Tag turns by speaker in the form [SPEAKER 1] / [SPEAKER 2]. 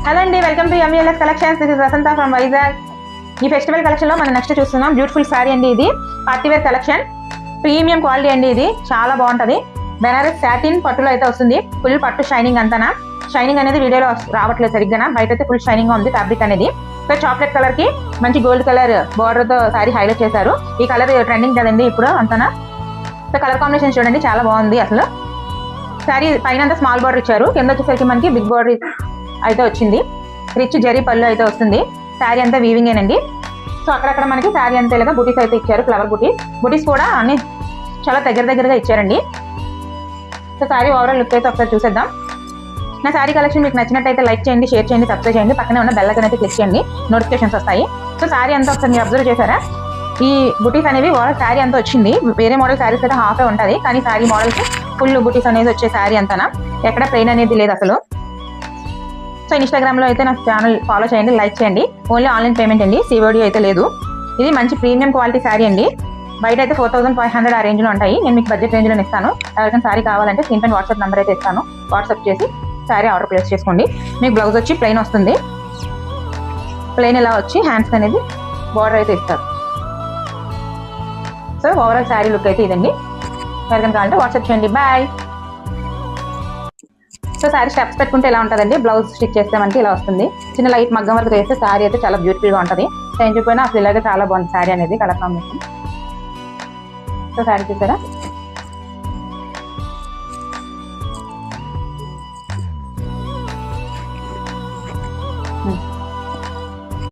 [SPEAKER 1] Hello అండి, welcome to MVLS collections. This is Vasantha from Vizag. ఈ festival collection లో మనం నెక్స్ట్ చూస్తున్నాం బ్యూటిఫుల్ శారీ అండి. ఇది పార్టీవేర్ కలెక్షన్, ప్రీమియం క్వాలిటీ అండి. ఇది చాలా బాగుంటది. బెనారస్ సాటిన్ పట్టులో అయితే వస్తుంది. ఫుల్ పట్టు షైనింగ్ అంతనా. షైనింగ్ అనేది వీడియోలో రావట్లేదు సరిగ్గా, బయట అయితే ఫుల్ షైనింగ్ గా ఉంది ఫ్యాబ్రిక్ అనేది. సో చాక్లెట్ కలర్ కి మంచి గోల్డ్ కలర్ బార్డర్ తో శారీ హైలైట్ చేశారు. ఈ కలర్ ట్రెండింగ్ కదండి ఇప్పుడు అంతనా. సో కలర్ కాంబినేషన్ చూడండి, చాలా బాగుంది అసలు. శారీ పైన అంతా స్మాల్ బార్డర్ ఇచ్చారు, కింద వచ్చేసరికి మనకి బిగ్ బార్డర్ అయితే వచ్చింది. రిచ్ జరీ పళ్ళు అయితే వస్తుంది. శారీ అంతా వీవింగేనండి. సో అక్కడక్కడ మనకి శారీ అంతా ఇలాగా బుటీస్ అయితే ఇచ్చారు, ఫ్లవర్ బుటీస్ కూడా అన్ని చాలా దగ్గరగా ఇచ్చారండి. సో శారీ ఓవరాల్ లుక్ అయితే ఒకసారి చూసేద్దాం. నా శారీ కలెక్షన్ మీకు నచ్చినట్టయితే లైక్ చేయండి, షేర్ చేయండి, సబ్స్క్రైబ్ చేయండి, పక్కనే ఉన్న బెల్ ఐకాన్ అయితే క్లిక్ చేయండి, నోటిఫికేషన్స్ వస్తాయి. సో శారీ అంతా ఒకసారి మీరు అబ్జర్వ్ చేశారా? ఈ బుటీస్ అనేవి ఓవరాల్ శారీ అంతా వచ్చింది. వేరే మోడల్ శారీస్ అయితే హాఫే ఉంటుంది, కానీ శారీ మోడల్కి ఫుల్ బుటీస్ అనేది వచ్చే శారీ అంతా. ఎక్కడ ప్లెయిన్ అనేది లేదు అసలు. సో ఇన్స్టాగ్రామ్లో అయితే నా ఛానల్ ఫాలో చేయండి, లైక్ చేయండి. ఓన్లీ ఆన్లైన్ పేమెంట్ అండి, సిఓడి అయితే లేదు. ఇది మంచి ప్రీమియం క్వాలిటీ శారీ అండి. బయట అయితే 4500 ఆ రేంజ్లో ఉంటాయి. నేను మీకు బడ్జెట్ రేంజ్లో ఇస్తాను. ఎవరికైనా శారీ కావాలంటే స్క్రీన్ పైన వాట్సాప్ నెంబర్ అయితే ఇస్తాను. వాట్సాప్ చేసి శారీ ఆర్డర్ ప్లేస్ చేసుకోండి. మీకు బ్లౌజ్ వచ్చి ప్లెయిన్ వస్తుంది. ప్లెయిన్ ఇలా వచ్చి హ్యాండ్స్ అనేది బార్డర్ అయితే ఇస్తారు. సో ఓవరాల్ శారీ లుక్ అయితే ఇదండి. ఎవరికైనా కావాలంటే వాట్సాప్ చేయండి. బాయ్. సో శారీ స్టెప్స్ పెట్టుకుంటే ఎలా ఉంటుందండి, బ్లౌజ్ స్టిచ్ చేస్తే మనకి ఇలా వస్తుంది. చిన్న లైట్ మగ్గం వరకు వేస్తే శారీ అయితే చాలా బ్యూటిఫుల్గా ఉంటుంది. చేంజ్ అయిపోయినా అసలు ఇలాగే చాలా బాగుంది శారీ అనేది, కలర్ కాంబినేషన్. సో శారీ చూసారా?